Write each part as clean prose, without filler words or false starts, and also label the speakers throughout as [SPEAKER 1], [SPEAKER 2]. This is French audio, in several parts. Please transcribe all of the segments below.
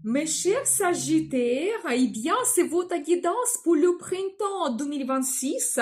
[SPEAKER 1] Mes chers Sagittaires, eh bien, c'est votre guidance pour le printemps 2026.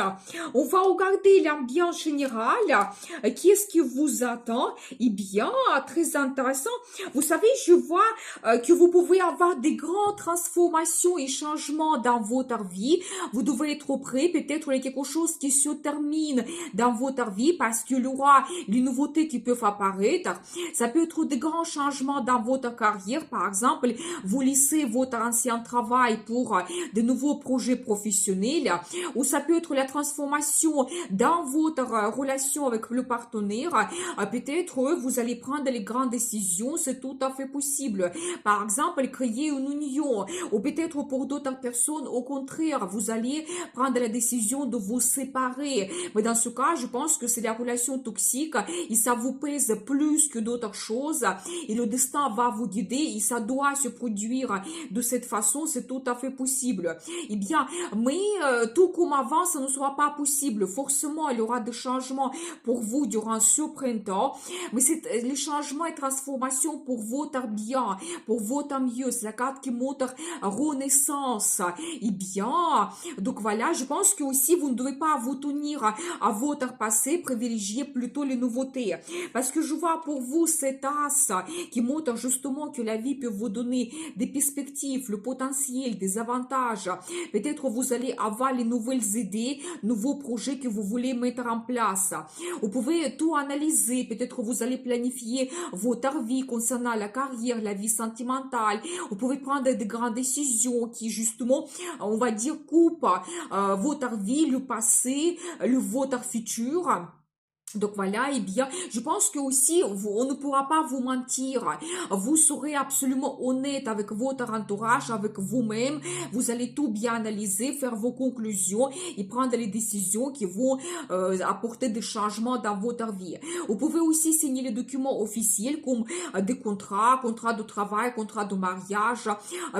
[SPEAKER 1] On va regarder l'ambiance générale. Qu'est-ce qui vous attend? Eh bien, très intéressant. Vous savez, je vois que vous pouvez avoir des grandes transformations et changements dans votre vie. Vous devez être prêt. Peut-être il y a quelque chose qui se termine dans votre vie parce qu'il y aura des nouveautés qui peuvent apparaître. Ça peut être des grands changements dans votre carrière, par exemple. Vous laissez votre ancien travail pour de nouveaux projets professionnels, ou ça peut être la transformation dans votre relation avec le partenaire. Peut-être vous allez prendre les grandes décisions, c'est tout à fait possible. Par exemple, créer une union, ou peut-être pour d'autres personnes, au contraire, vous allez prendre la décision de vous séparer. Mais dans ce cas, je pense que c'est la relation toxique et ça vous pèse plus que d'autres choses et le destin va vous guider et ça doit se produire de cette façon, c'est tout à fait possible. Eh bien, mais tout comme avant, ça ne sera pas possible. Forcément, il y aura des changements pour vous durant ce printemps, mais c'est les changements et transformations pour votre bien, pour votre mieux. C'est la carte qui montre renaissance. Eh bien, donc voilà, je pense que aussi vous ne devez pas vous tenir à votre passé, privilégier plutôt les nouveautés. Parce que je vois pour vous cet as qui montre justement que la vie peut vous donner des perspectives, le potentiel, des avantages. Peut-être vous allez avoir les nouvelles idées, nouveaux projets que vous voulez mettre en place. Vous pouvez tout analyser. Peut-être vous allez planifier votre vie concernant la carrière, la vie sentimentale. Vous pouvez prendre de grandes décisions qui justement, on va dire, coupent votre vie, le passé, votre futur. Donc voilà, eh bien, je pense que aussi, on ne pourra pas vous mentir. Vous serez absolument honnête avec votre entourage, avec vous-même. Vous allez tout bien analyser, faire vos conclusions et prendre les décisions qui vont apporter des changements dans votre vie. Vous pouvez aussi signer les documents officiels comme des contrats de travail, contrats de mariage.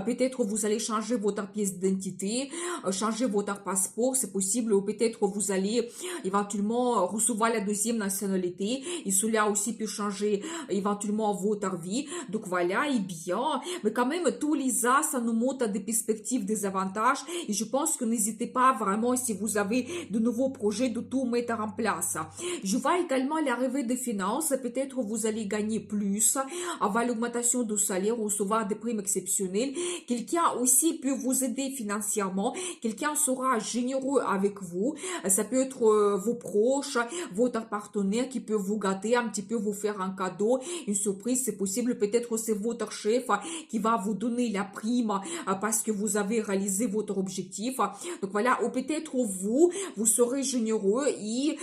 [SPEAKER 1] Peut-être vous allez changer votre pièce d'identité, changer votre passeport, c'est possible. Ou peut-être vous allez éventuellement recevoir la deuxième nationalité et cela aussi peut changer éventuellement votre vie. Donc voilà, et bien, mais quand même tous les as, ça nous montre des perspectives, des avantages et je pense que n'hésitez pas vraiment si vous avez de nouveaux projets de tout mettre en place. Je vois également l'arrivée des finances, peut-être vous allez gagner plus, avoir l'augmentation de salaire, recevoir des primes exceptionnelles. Quelqu'un aussi peut vous aider financièrement, quelqu'un sera généreux avec vous, ça peut être vos proches, votre partenaire qui peut vous gâter, un petit peu vous faire un cadeau, une surprise, c'est possible. Peut-être c'est votre chef qui va vous donner la prime parce que vous avez réalisé votre objectif. Donc voilà, ou peut-être vous serez généreux et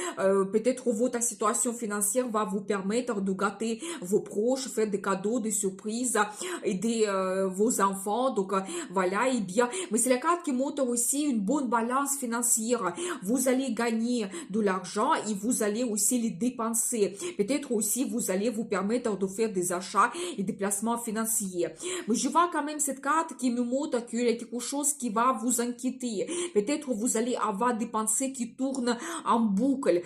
[SPEAKER 1] peut-être votre situation financière va vous permettre de gâter vos proches, faire des cadeaux, des surprises, aider vos enfants. Donc voilà, et bien, mais c'est la carte qui montre aussi une bonne balance financière. Vous allez gagner de l'argent et vous allez aussi les dépenser. Peut-être aussi vous allez vous permettre de faire des achats et des placements financiers. Mais je vois quand même cette carte qui me montre qu'il y a quelque chose qui va vous inquiéter. Peut-être vous allez avoir des pensées qui tournent en boucle.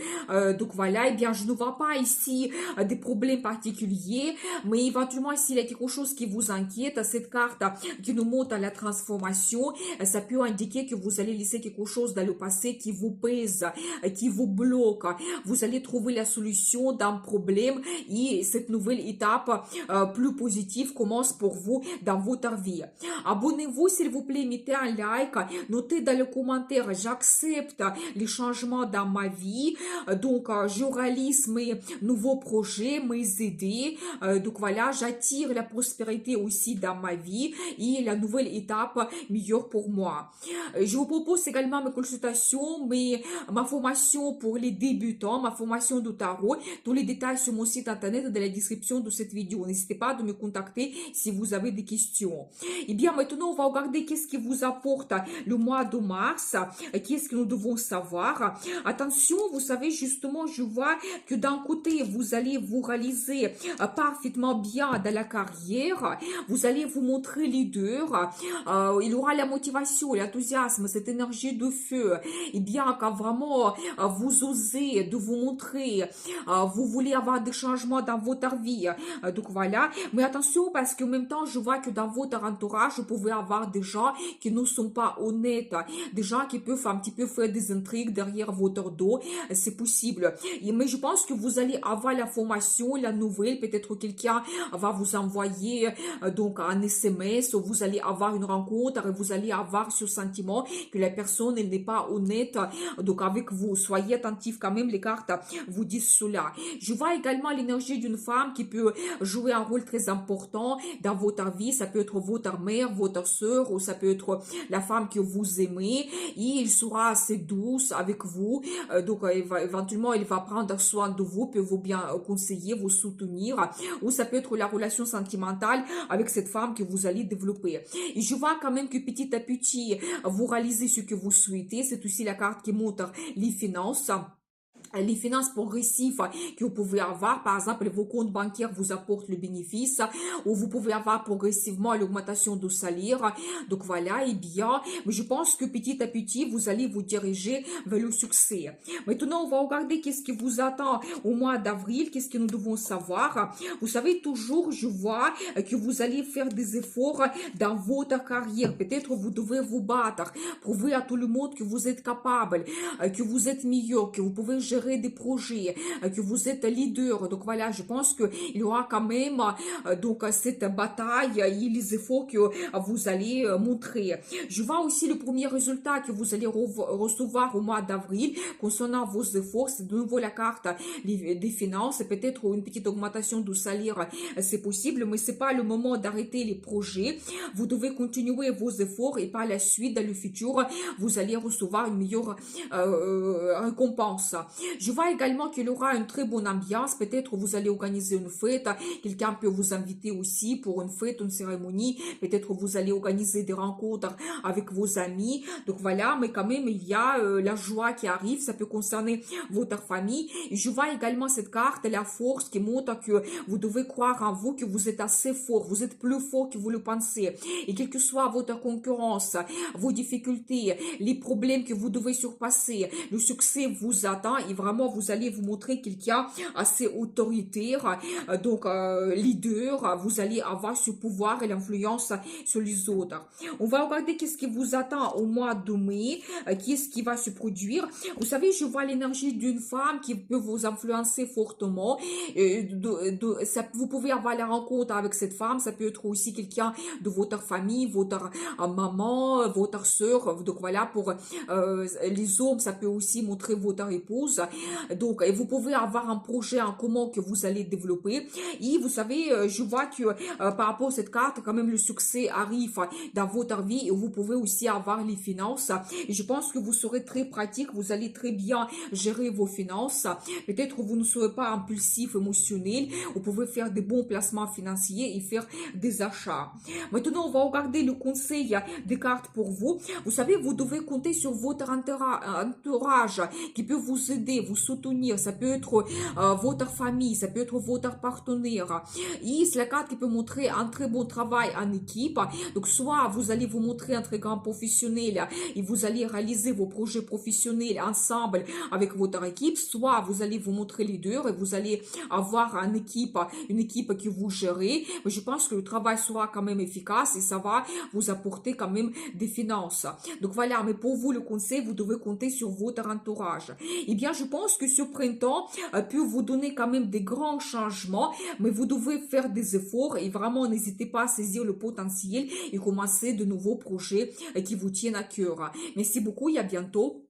[SPEAKER 1] Donc voilà, et bien je ne vois pas ici des problèmes particuliers, mais éventuellement s'il y a quelque chose qui vous inquiète, cette carte qui nous montre la transformation, ça peut indiquer que vous allez laisser quelque chose dans le passé qui vous pèse, qui vous bloque. Vous allez trouver la solution d'un problème et cette nouvelle étape plus positive commence pour vous dans votre vie. Abonnez-vous s'il vous plaît, mettez un like, notez dans le commentaire j'accepte les changements dans ma vie, donc je réalise mes nouveaux projets, mes idées, donc voilà, j'attire la prospérité aussi dans ma vie et la nouvelle étape meilleure pour moi. Je vous propose également mes consultations, ma formation pour les débutants, ma formation de tarot. Tous les détails sur mon site internet dans la description de cette vidéo. N'hésitez pas de me contacter si vous avez des questions. Et bien maintenant, on va regarder qu'est-ce qui vous apporte le mois de mars. Qu'est-ce que nous devons savoir. Attention, vous savez, justement, je vois que d'un côté, vous allez vous réaliser parfaitement bien dans la carrière. Vous allez vous montrer leader. Il y aura la motivation, l'enthousiasme, cette énergie de feu. Et bien, quand vraiment vous osez de vous montrer montrer, vous voulez avoir des changements dans votre vie. Donc voilà, mais attention parce qu'en même temps, je vois que dans votre entourage, vous pouvez avoir des gens qui ne sont pas honnêtes, des gens qui peuvent un petit peu faire des intrigues derrière votre dos, c'est possible. Mais je pense que vous allez avoir l'information, la nouvelle, peut-être quelqu'un va vous envoyer donc un SMS, ou vous allez avoir une rencontre et vous allez avoir ce sentiment que la personne elle n'est pas honnête donc avec vous. Soyez attentifs quand même, les cartes vous disent cela. Je vois également l'énergie d'une femme qui peut jouer un rôle très important dans votre vie. Ça peut être votre mère, votre soeur, ou ça peut être la femme que vous aimez, et il sera assez douce avec vous. Donc éventuellement il va prendre soin de vous, peut vous bien conseiller, vous soutenir, ou ça peut être la relation sentimentale avec cette femme que vous allez développer. Et je vois quand même que petit à petit vous réalisez ce que vous souhaitez. C'est aussi la carte qui montre les finances progressives que vous pouvez avoir. Par exemple, vos comptes bancaires vous apportent le bénéfice, ou vous pouvez avoir progressivement l'augmentation du salaire. Donc voilà, et bien, mais je pense que petit à petit, vous allez vous diriger vers le succès. Maintenant, on va regarder qu'est-ce qui vous attend au mois d'avril, qu'est-ce que nous devons savoir. Vous savez, toujours, je vois que vous allez faire des efforts dans votre carrière. Peut-être vous devez vous battre, prouver à tout le monde que vous êtes capable, que vous êtes meilleur, que vous pouvez gérer des projets, que vous êtes leader. Donc voilà, je pense qu'il y aura quand même donc cette bataille et les efforts que vous allez montrer. Je vois aussi le premier résultat que vous allez recevoir au mois d'avril concernant vos efforts. C'est de nouveau la carte des finances, peut-être une petite augmentation du salaire, c'est possible, mais c'est pas le moment d'arrêter les projets. Vous devez continuer vos efforts et par la suite, dans le futur, vous allez recevoir une meilleure récompense. Je vois également qu'il y aura une très bonne ambiance. Peut-être vous allez organiser une fête. Quelqu'un peut vous inviter aussi pour une fête, une cérémonie. Peut-être vous allez organiser des rencontres avec vos amis. Donc voilà, mais quand même, il y a la joie qui arrive. Ça peut concerner votre famille. Et je vois également cette carte, la force, qui montre que vous devez croire en vous, que vous êtes assez fort. Vous êtes plus fort que vous le pensez. Et quelle que soit votre concurrence, vos difficultés, les problèmes que vous devez surpasser, le succès vous attend. Et vraiment, vous allez vous montrer quelqu'un assez autoritaire, donc leader. Vous allez avoir ce pouvoir et l'influence sur les autres. On va regarder qu'est-ce qui vous attend au mois de mai, qu'est-ce qui va se produire. Vous savez, je vois l'énergie d'une femme qui peut vous influencer fortement. Vous pouvez avoir la rencontre avec cette femme. Ça peut être aussi quelqu'un de votre famille, votre maman, votre soeur. Donc voilà, pour les hommes, ça peut aussi montrer votre épouse. Donc, et vous pouvez avoir un projet en commun que vous allez développer. Et vous savez, je vois que par rapport à cette carte, quand même, le succès arrive dans votre vie et vous pouvez aussi avoir les finances. Et je pense que vous serez très pratique, vous allez très bien gérer vos finances. Peut-être vous ne serez pas impulsif, émotionnel. Vous pouvez faire des bons placements financiers et faire des achats. Maintenant, on va regarder le conseil des cartes pour vous. Vous savez, vous devez compter sur votre entourage qui peut vous aider, vous soutenir. Ça peut être votre famille, ça peut être votre partenaire. Et c'est la carte qui peut montrer un très bon travail en équipe. Donc, soit vous allez vous montrer un très grand professionnel et vous allez réaliser vos projets professionnels ensemble avec votre équipe, soit vous allez vous montrer leader et vous allez avoir une équipe que vous gérez. Mais je pense que le travail sera quand même efficace et ça va vous apporter quand même des finances. Donc voilà, mais pour vous, le conseil, vous devez compter sur votre entourage. Eh bien, je pense que ce printemps peut vous donner quand même des grands changements, mais vous devez faire des efforts et vraiment n'hésitez pas à saisir le potentiel et commencer de nouveaux projets qui vous tiennent à cœur. Merci beaucoup et à bientôt.